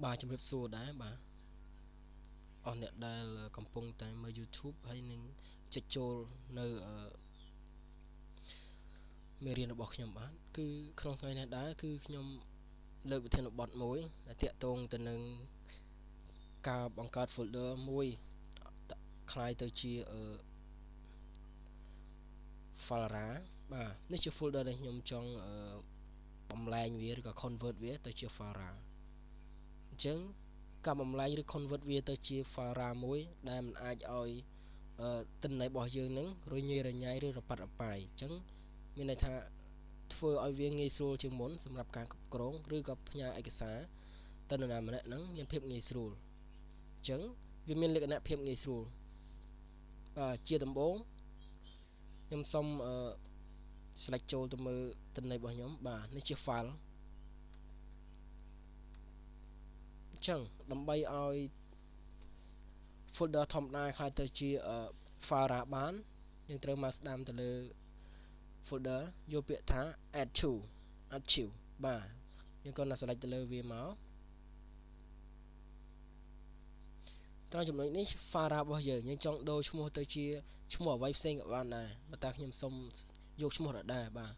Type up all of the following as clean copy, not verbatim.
បាទជំរាបសួរដែរបាទអស់អ្នកដែលកំពុងតែមើល YouTube ហើយនឹងចុចចូលនៅមេរៀនរបស់ខ្ញុំបាទគឺក្នុងថ្ងៃនេះដែរគឺខ្ញុំលើកវិធានបទមួយដែលតាក់ទងទៅនឹងការបង្កើត folder មួយคล้ายទៅជាFara បាទនេះជា folder ដែលខ្ញុំចង់បំលែងវាឬក៏ convert វាទៅជា Fara អញ្ចឹងការបំលែងឬ convert វាទៅជា Fara មួយដែលមិនអាចឲ្យទិន្នន័យរបស់យើងនឹងរញ៉េរញ៉ៃឬរប៉ាត់រប៉ាយអញ្ចឹងមានន័យថាធ្វើឲ្យវាងាយស្រួលជាងមុនសម្រាប់ការគ្រប់គ្រងឬក៏ផ្ញើឯកសារទៅនរណាម្នាក់ហ្នឹងមានភាពងាយស្រួលអញ្ចឹងវាមានលក្ខណៈភាពងាយស្រួលបាទជាដំបូងខ្ញុំសូមselect ចូលទៅមើលទិន្នន័យរបស់ខ្ញុំបាទនេះជា file អញ្ចឹងដើម្បីឲ្យ folder ធម្មតាខ្ល้ายទៅជា Fara បានយើងត្រូវមកស្ដាំទៅលើ folder យកពាក្យថា add to archive បាទយើងគាត់ណា select ទៅលើវាមកត្រង់ចំណុចនេះ Fara របស់យើងចង់ដូរឈ្មោះទៅជាឈ្មោះអ្វីផ្សេងក៏បានដែរប៉ុន្តែខ្ញុំសូមយកឈ្មោះដដែលបាទ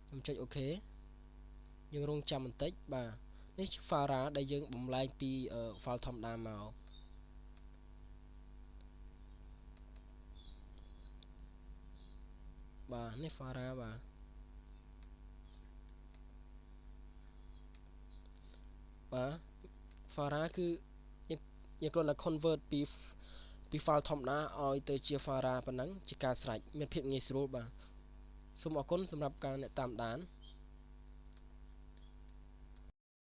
ខ្ញុំចុច OK យើងរងចាំបន្តិចបាទនេះជា Fara ដែលយើងបំលែងពី file ធម្មតាមកបាទនេះ Fara បាទFara គឺយើងគ្រាន់តែ convert ពី file ធម្មតាឲ្យទៅជា Fara ប៉ុណ្ណឹងជាការស្រេចមានភាពងាយស្រួលបាទសូមអរគុណសម្រាប់ការអ្នកតាមដាន